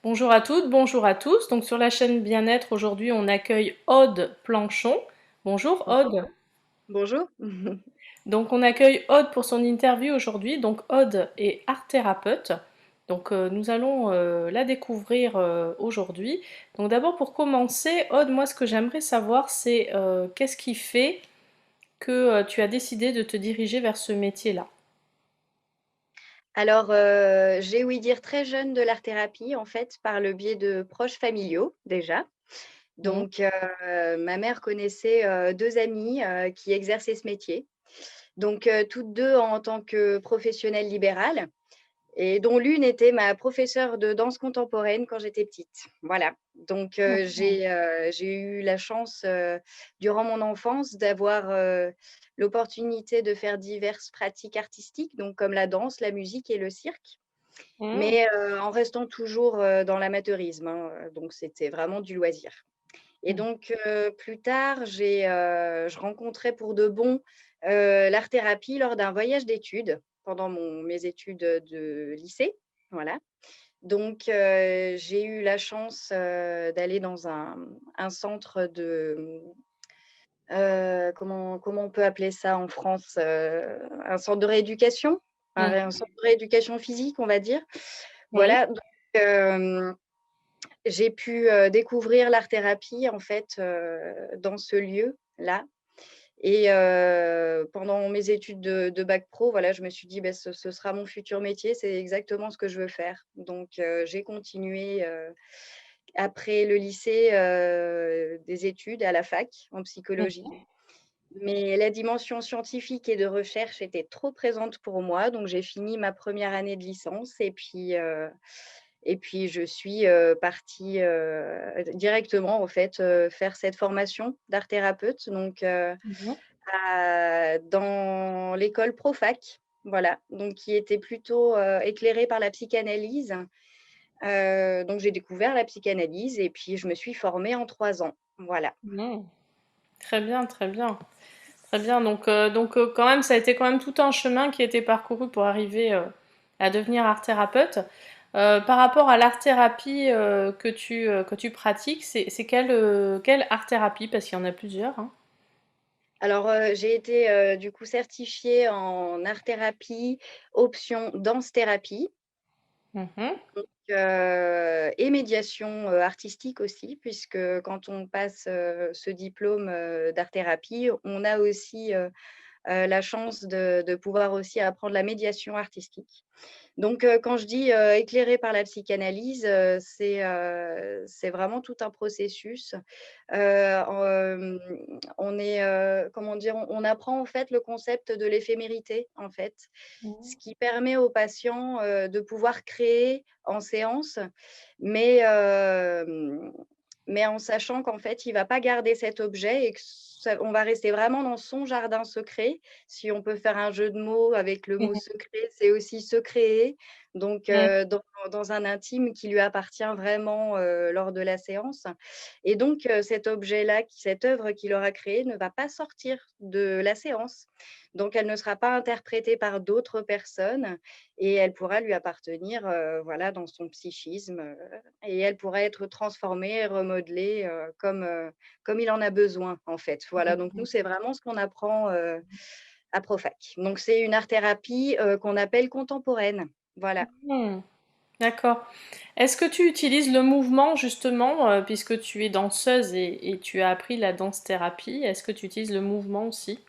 Bonjour à toutes, bonjour à tous. Donc sur la chaîne Bien-être, aujourd'hui, on accueille Aude Planchon. Bonjour Aude. Bonjour. Donc on accueille Aude pour son interview aujourd'hui. Donc Aude est art thérapeute. Donc nous allons la découvrir aujourd'hui. Donc d'abord pour commencer, Aude, moi ce que j'aimerais savoir c'est qu'est-ce qui fait que tu as décidé de te diriger vers ce métier-là? Alors, j'ai ouï dire très jeune de l'art-thérapie, en fait, par le biais de proches familiaux, déjà. Mhm. Donc, ma mère connaissait, 2 amies, qui exerçaient ce métier. Donc, toutes 2 en tant que professionnelles libérales et dont l'une était ma professeure de danse contemporaine quand j'étais petite. Voilà. Donc, j'ai eu la chance, durant mon enfance d'avoir, l'opportunité de faire diverses pratiques artistiques, donc comme la danse, la musique et le cirque. Mhm. Mais, en restant toujours, dans l'amateurisme, hein, donc c'était vraiment du loisir. Et donc, plus tard, je rencontrais pour de bon, l'art-thérapie lors d'un voyage d'études pendant mes études, de lycée, voilà. Donc, j'ai eu la chance, d'aller dans un centre de, comment on peut appeler ça en France? Un centre de rééducation? Un Mhm. centre de rééducation physique, on va dire. Oui. Voilà, donc j'ai pu, découvrir l'art-thérapie en fait, dans ce lieu-là et pendant mes études de bac pro, voilà, je me suis dit: «Beh, ce sera mon futur métier, c'est exactement ce que je veux faire». Donc j'ai continué, après le lycée, des études à la fac en psychologie. Mais la dimension scientifique et de recherche était trop présente pour moi, donc j'ai fini ma première année de licence et puis je suis, partie, directement en fait, faire cette formation d'art thérapeute donc Mhm. dans l'école Profac, voilà, donc qui était plutôt, éclairée par la psychanalyse. Donc j'ai découvert la psychanalyse et puis je me suis formée en 3 ans, voilà. Mhm. Très bien, très bien. Très bien, quand même, ça a été quand même tout un chemin qui a été parcouru pour arriver à devenir art-thérapeute. Par rapport à l'art-thérapie que tu pratiques, c'est quelle art-thérapie? Parce qu'il y en a plusieurs, hein. Alors, j'ai été, du coup certifiée en art-thérapie, option danse-thérapie, Mhm. et médiation, artistique aussi puisque quand on passe, ce diplôme, d'art-thérapie, on a aussi, la chance de pouvoir aussi apprendre la médiation artistique. Donc, quand je dis, éclairé par la psychanalyse, c'est vraiment tout un processus. On est, comment dire? On apprend en fait le concept de l'éphémérité, en fait. Ce Mhm. qui permet aux patients, de pouvoir créer en séance, mais mais en sachant qu'en fait, il va pas garder cet objet et que ça on va rester vraiment dans son jardin secret. Si on peut faire un jeu de mots avec le mot secret, c'est aussi se créer, donc Mhm. dans un intime qui lui appartient vraiment, lors de la séance et donc cet objet-là, cette œuvre qu'il aura créée ne va pas sortir de la séance. Donc elle ne sera pas interprétée par d'autres personnes et elle pourra lui appartenir, voilà, dans son psychisme, et elle pourra être transformée, remodelée, comme il en a besoin, en fait. Voilà, donc nous, c'est vraiment ce qu'on apprend, à Profac. Donc c'est une art-thérapie, qu'on appelle contemporaine. Voilà. Mhm. D'accord. Est-ce que tu utilises le mouvement justement, puisque tu es danseuse et tu as appris la danse-thérapie, est-ce que tu utilises le mouvement aussi?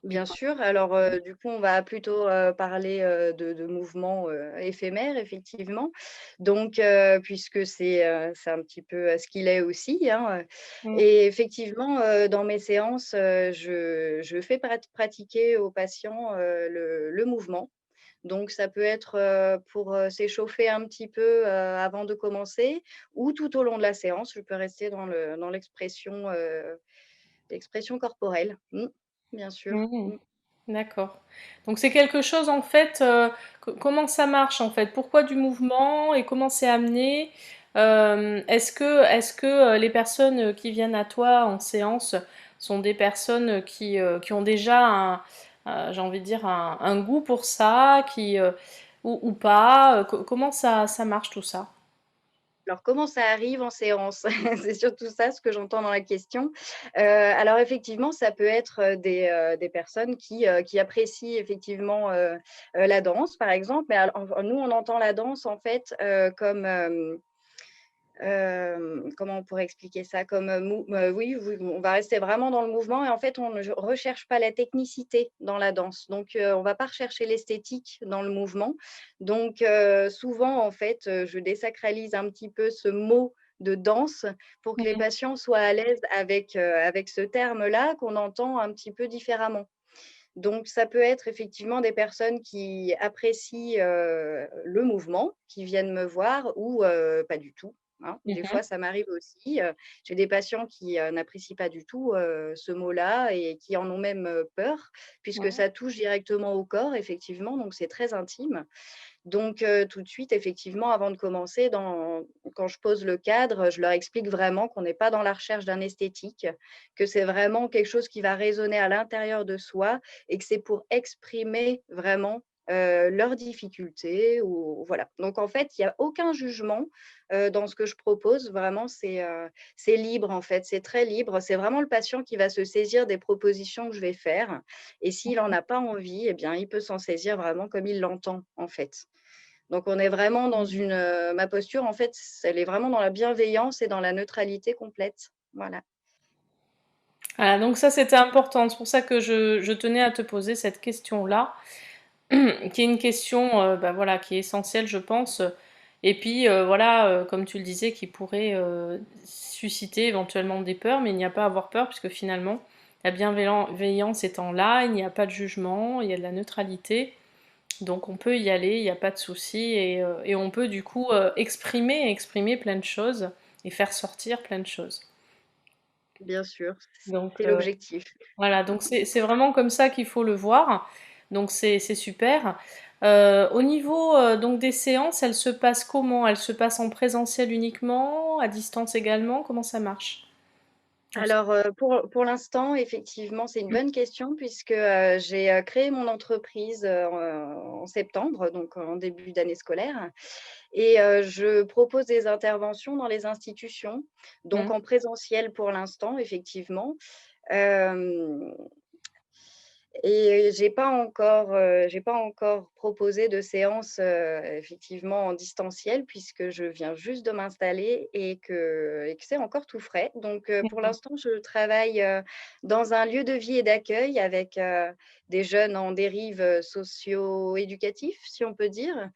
Bien sûr, alors, du coup, on va plutôt, parler, de mouvements, éphémères, effectivement. Donc, puisque c'est un petit peu, ce qu'il est aussi, hein, Mhm. et effectivement, dans mes séances, je fais pratiquer aux patients, le mouvement. Donc ça peut être, pour, s'échauffer un petit peu, avant de commencer ou tout au long de la séance. Je peux rester dans l'expression corporelle. Mmh, bien sûr. Mhm. Mmh. D'accord. Donc c'est quelque chose en fait, comment ça marche en fait? Pourquoi du mouvement et comment c'est amené? Est-ce que les personnes qui viennent à toi en séance sont des personnes qui ont déjà j'ai envie de dire un goût pour ça, ou pas? Comment ça marche tout ça? Alors comment ça arrive en séance? C'est surtout ça ce que j'entends dans la question. Alors effectivement, ça peut être, des personnes qui apprécient effectivement, la danse par exemple, mais alors nous on entend la danse en fait, comme, comment on pourrait expliquer ça? Comme, oui, oui, on va rester vraiment dans le mouvement et en fait, on ne recherche pas la technicité dans la danse. Donc, on va pas rechercher l'esthétique dans le mouvement. Donc, souvent, en fait, je désacralise un petit peu ce mot de danse pour que les Mmh. patients soient à l'aise avec ce terme-là qu'on entend un petit peu différemment. Donc ça peut être effectivement des personnes qui apprécient, le mouvement, qui viennent me voir ou pas du tout, hein. Des fois, Mmh. ça m'arrive aussi, j'ai des patients qui, n'apprécient pas du tout, ce mot-là et qui en ont même, peur puisque Mmh. ça touche directement au corps effectivement, donc c'est très intime. Donc tout de suite, effectivement, avant de commencer, quand je pose le cadre, je leur explique vraiment qu'on n'est pas dans la recherche d'un esthétique, que c'est vraiment quelque chose qui va résonner à l'intérieur de soi et que c'est pour exprimer vraiment, leurs difficultés ou voilà. Donc en fait, il y a aucun jugement, dans ce que je propose. Vraiment, c'est libre, en fait, c'est très libre. C'est vraiment le patient qui va se saisir des propositions que je vais faire et s'il en a pas envie, eh bien, il peut s'en saisir vraiment comme il l'entend, en fait. Donc on est vraiment dans Mmh. ma posture en fait, elle est vraiment dans la bienveillance et dans la neutralité complète. Voilà. Voilà, donc ça c'était important. C'est pour ça que je tenais à te poser cette question-là, qui est une question, bah, voilà, qui est essentielle, je pense. Et puis voilà, comme tu le disais, qui pourrait susciter éventuellement des peurs, mais il n'y a pas à avoir peur, puisque finalement, la bienveillance étant là, il n'y a pas de jugement, il y a de la neutralité. Donc on peut y aller, il n'y a pas de souci, et on peut du coup exprimer plein de choses et faire sortir plein de choses. Bien sûr, Donc c'est l'objectif. voilà, donc c'est vraiment comme ça qu'il faut le voir. Donc c'est super. Au niveau donc des séances, elles se passent comment? Elles se passent en présentiel uniquement, à distance également? Comment ça marche? Alors, pour l'instant, effectivement, c'est une bonne question puisque, j'ai, créé mon entreprise, en septembre, donc en début d'année scolaire et je propose des interventions dans les institutions, donc Mhm, en présentiel pour l'instant, effectivement. Hem Et j'ai pas encore proposé de séance, effectivement en distanciel puisque je viens juste de m'installer et que c'est encore tout frais. Donc, pour mhm, l'instant, je travaille, dans un lieu de vie et d'accueil avec, des jeunes en dérive, socio-éducatif, si on peut dire.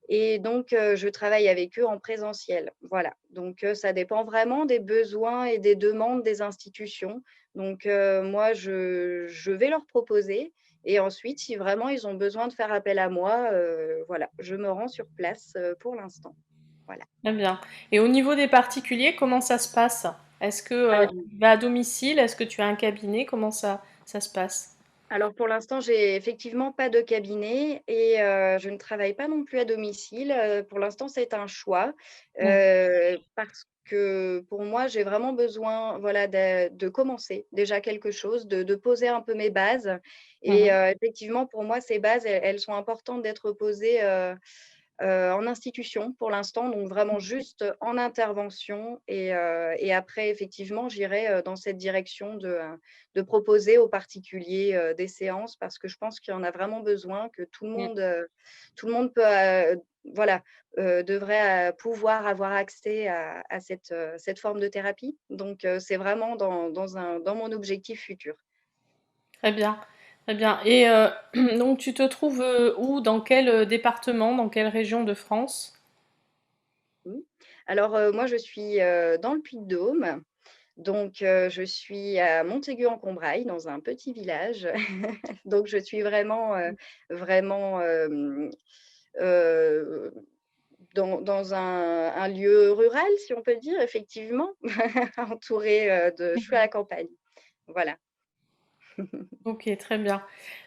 Et donc, je travaille avec eux en présentiel. Voilà. Donc, ça dépend vraiment des besoins et des demandes des institutions. Donc, moi, je vais leur proposer et ensuite, si vraiment ils ont besoin de faire appel à moi, voilà, je me rends sur place, pour l'instant. Voilà. très bien. Et au niveau des particuliers, comment ça se passe? Est-ce que Alors tu vas à domicile? Est-ce que tu as un cabinet? Comment ça se passe? alors pour l'instant, j'ai effectivement pas de cabinet et je ne travaille pas non plus à domicile. Pour l'instant, c'est un choix, Mhm, parce que pour moi, j'ai vraiment besoin, voilà, de commencer déjà quelque chose, de poser un peu mes bases et mhm, effectivement, pour moi, ces bases, elles sont importantes d'être posées, en institution pour l'instant, donc vraiment juste en intervention et après effectivement, j'irai, dans cette direction de proposer aux particuliers, des séances parce que je pense qu'il y en a vraiment besoin, que tout le monde peut, voilà, devrait, pouvoir avoir accès à cette forme de thérapie. Donc c'est vraiment dans mon objectif futur. très bien, très bien. Et donc tu te trouves où? Dans quel département? Dans quelle région de France? Mmh. Alors, moi je suis, dans le Puy-de-Dôme. Donc, je suis à Montaigu-en-Combrailles, dans un petit village. Donc je suis vraiment, vraiment, heu, dans un lieu rural, si on peut dire, effectivement, entourée, je suis à la campagne. Voilà. Ok, très bien.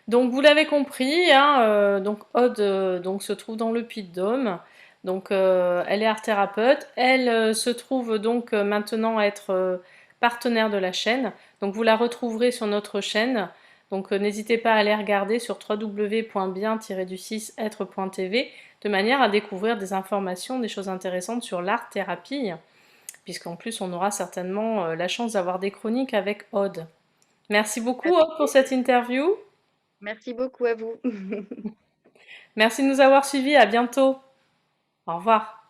Donc vous l'avez compris, hein, donc Aude donc, se trouve dans le Puy-de-Dôme. Donc elle est art thérapeute. Elle se trouve donc maintenant être partenaire de la chaîne. Donc vous la retrouverez sur notre chaîne. Donc n'hésitez pas à aller regarder sur www.bien-du6être.tv de manière à découvrir des informations, des choses intéressantes sur l'art thérapie, puisqu'en plus on aura certainement la chance d'avoir des chroniques avec Aude. Merci beaucoup Avec Aude pour cette plaisir. interview. Merci beaucoup à vous. Merci de nous avoir suivis, à bientôt. Au revoir.